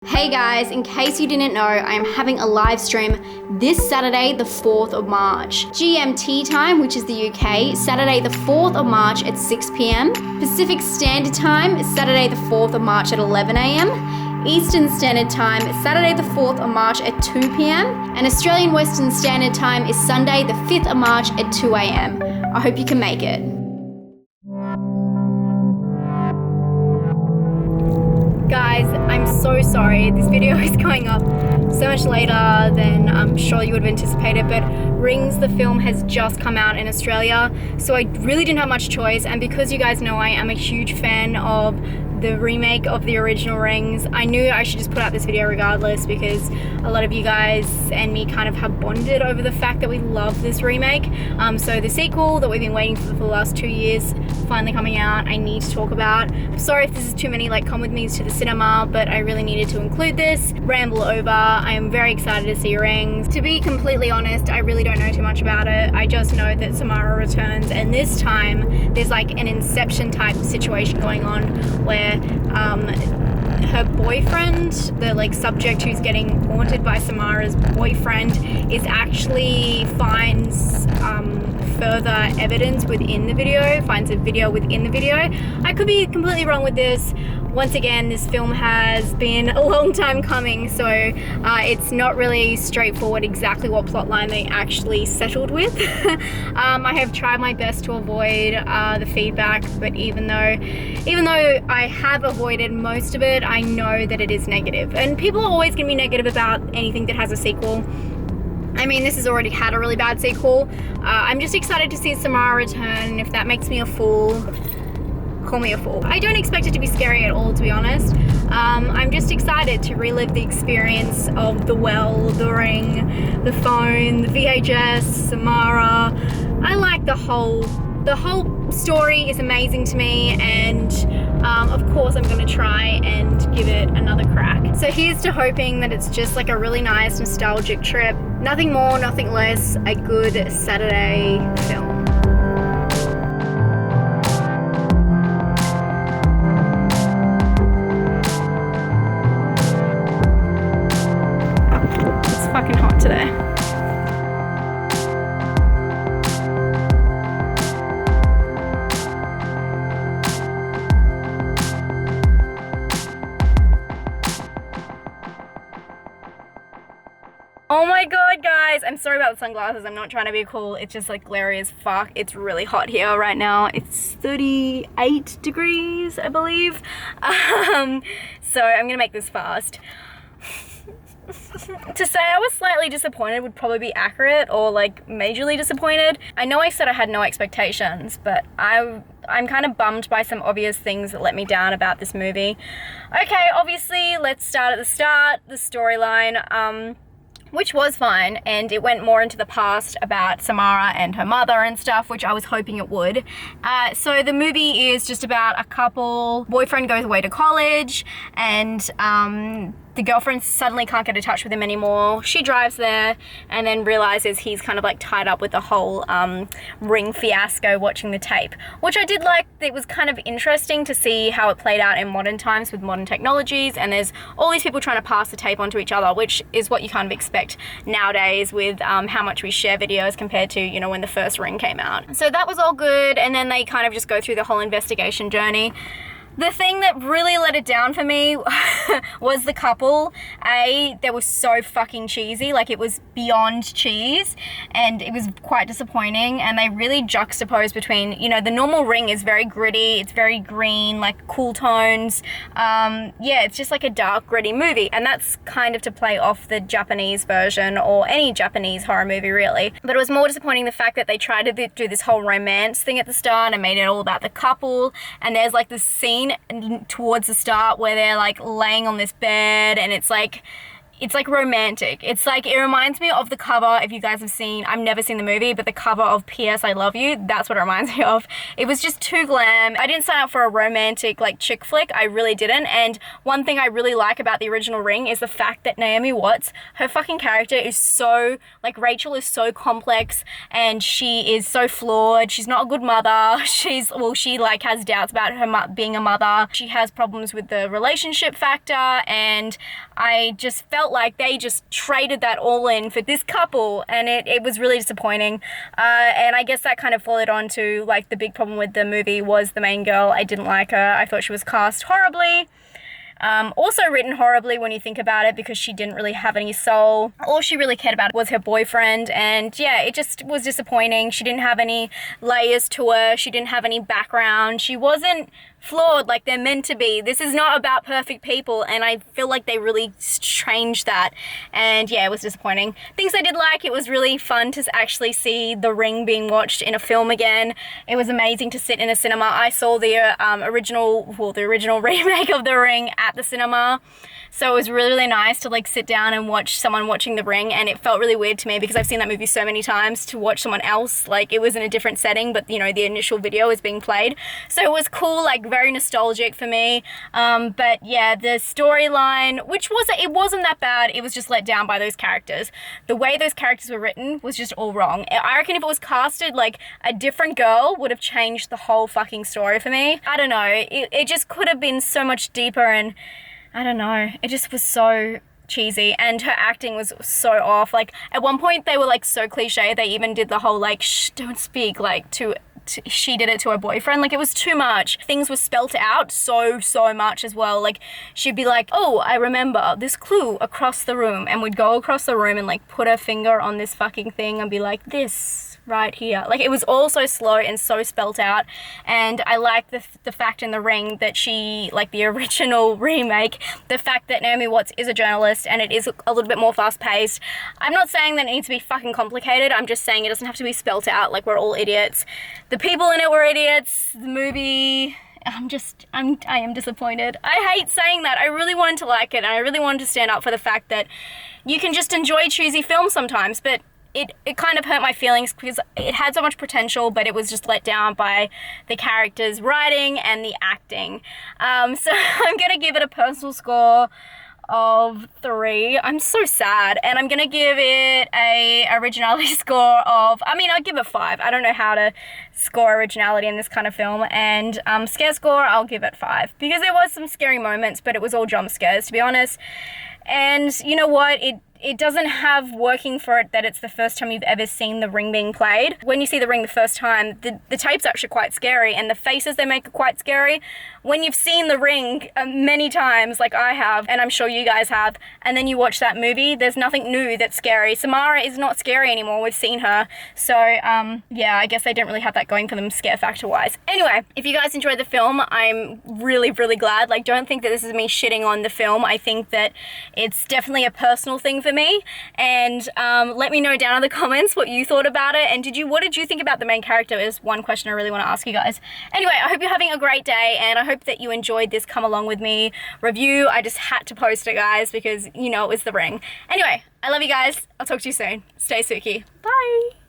Hey guys, in case you didn't know, I am having a live stream this Saturday, the 4th of March. GMT time, which is the UK, Saturday the 4th of March at 6 p.m. Pacific Standard Time is Saturday the 4th of March at 11 a.m. Eastern Standard Time is Saturday the 4th of March at 2 p.m. And Australian Western Standard Time is Sunday the 5th of March at 2 a.m. I hope you can make it. Guys, I'm so sorry. This video is going up so much later than I'm sure you would have anticipated, but Rings, the film, has just come out in Australia, so I really didn't have much choice. And because you guys know I am a huge fan of the remake of the original Rings, I knew I should just put out this video regardless, because a lot of you guys and me kind of have bonded over the fact that we love this remake. So the sequel that we've been waiting for the last 2 years finally coming out, I need to talk about. I'm sorry if this is too many like come with me to the cinema, but I really needed to include this. Ramble over. I am very excited to see Rings. To be completely honest, I really don't know too much about it. I just know that Samara returns, and this time there's like an Inception type situation going on where her boyfriend, the like subject who's getting haunted by Samara's boyfriend, is actually finds further evidence within the video, finds a video within the video. I could be completely wrong with this. Once again, this film has been a long time coming, so it's not really straightforward exactly what plotline they actually settled with. I have tried my best to avoid the feedback, but even though I have avoided most of it, I know that it is negative. And people are always going to be negative about anything that has a sequel. I mean, this has already had a really bad sequel. I'm just excited to see Samara return. If that makes me a fool, call me a fool. I don't expect it to be scary at all, to be honest. I'm just excited to relive the experience of the well, the ring, the phone, the VHS, Samara. I like the whole story is amazing to me, and of course I'm gonna try and give it another crack. So here's to hoping that it's just like a really nice nostalgic trip. Nothing more, nothing less, a good Saturday film. It's fucking hot today. Oh my god, guys, I'm sorry about the sunglasses. I'm not trying to be cool. It's just like glary as fuck. It's really hot here right now. It's 38 degrees, I believe. So I'm gonna make this fast. To say I was slightly disappointed would probably be accurate, or like majorly disappointed. I know I said I had no expectations, but I'm kind of bummed by some obvious things that let me down about this movie. Okay, obviously, let's start at the start, the storyline. Which was fine, and it went more into the past about Samara and her mother and stuff, which I was hoping it would. So the movie is just about a couple. Boyfriend goes away to college, and the girlfriend suddenly can't get in touch with him anymore. She drives there and then realizes he's kind of like tied up with the whole ring fiasco watching the tape, which I did like. It was kind of interesting to see how it played out in modern times with modern technologies, and there's all these people trying to pass the tape onto each other, which is what you kind of expect nowadays with how much we share videos compared to, you know, when the first Ring came out. So that was all good, and then they kind of just go through the whole investigation journey. The thing that really let it down for me was the couple. They were so fucking cheesy, like it was beyond cheese, and it was quite disappointing. And they really juxtaposed between, you know, the normal Ring is very gritty, it's very green, like cool tones. Yeah, it's just like a dark, gritty movie, and that's kind of to play off the Japanese version, or any Japanese horror movie really. But it was more disappointing the fact that they tried to do this whole romance thing at the start and made it all about the couple, and there's like this scene towards the start where they're like laying on this bed, and it's like romantic. It's like, it reminds me of the cover, if you guys have seen, I've never seen the movie, but the cover of P.S. I Love You, that's what it reminds me of. It was just too glam. I didn't sign up for a romantic like chick flick, I really didn't. And one thing I really like about the original Ring is the fact that Naomi Watts, her fucking character is so, like, Rachel is so complex, and she is so flawed. She's not a good mother. She like has doubts about her being a mother. She has problems with the relationship factor, and I just felt like they just traded that all in for this couple, and it was really disappointing. And I guess that kind of followed on to, like, the big problem with the movie was the main girl. I didn't like her. I thought she was cast horribly. Also written horribly when you think about it, because she didn't really have any soul. All she really cared about was her boyfriend, and yeah, it just was disappointing. She didn't have any layers to her. She didn't have any background. She wasn't flawed like they're meant to be. This is not about perfect people, and I feel like they really changed that, and yeah, it was disappointing. Things I did like, it was really fun to actually see The Ring being watched in a film again. It was amazing to sit in a cinema. I saw the original remake of The Ring at the cinema, so it was really, really nice to like sit down and watch someone watching The Ring, and it felt really weird to me because I've seen that movie so many times, to watch someone else, like it was in a different setting, but you know, the initial video is being played, so it was cool, like very nostalgic for me. But yeah, the storyline, it wasn't that bad, it was just let down by those characters. The way those characters were written was just all wrong. I reckon if it was casted like a different girl, would have changed the whole fucking story for me. I don't know, it just could have been so much deeper, and I don't know, it just was so cheesy, and her acting was so off. Like at one point they were like so cliche, they even did the whole like shh, don't speak, like she did it to her boyfriend. Like it was too much. Things were spelt out so much as well. Like she'd be like, oh, I remember this clue across the room, and would go across the room and like put her finger on this fucking thing and be like, this right here. Like it was all so slow and so spelt out. And I like the fact in The Ring that she, like the original remake, the fact that Naomi Watts is a journalist and it is a little bit more fast paced. I'm not saying that it needs to be fucking complicated, I'm just saying it doesn't have to be spelt out like we're all idiots. The people in it were idiots. The movie, I am disappointed. I hate saying that. I really wanted to like it, and I really wanted to stand up for the fact that you can just enjoy cheesy films sometimes, but it kind of hurt my feelings because it had so much potential, but it was just let down by the characters' writing and the acting. So I'm gonna give it a personal score of 3. I'm so sad, and I'm gonna give it a originality score of, I'll give it 5. I don't know how to score originality in this kind of film. And scare score, I'll give it 5, because there was some scary moments, but it was all jump scares, to be honest. And you know what, it doesn't have working for it that it's the first time you've ever seen The Ring being played. When you see The Ring the first time, the tape's actually quite scary, and the faces they make are quite scary. When you've seen The Ring many times, like I have, and I'm sure you guys have, and then you watch that movie, there's nothing new that's scary. Samara is not scary anymore, we've seen her. So, yeah, I guess they didn't really have that going for them scare factor-wise. Anyway, if you guys enjoyed the film, I'm really, really glad. Like, don't think that this is me shitting on the film. I think that it's definitely a personal thing for me, and let me know down in the comments what you thought about it, and what did you think about the main character is one question I really want to ask you guys. Anyway, I hope you're having a great day, and I hope that you enjoyed this come along with me review. I just had to post it, guys, because you know it was The Ring. Anyway, I love you guys. I'll talk to you soon. Stay spooky. Bye.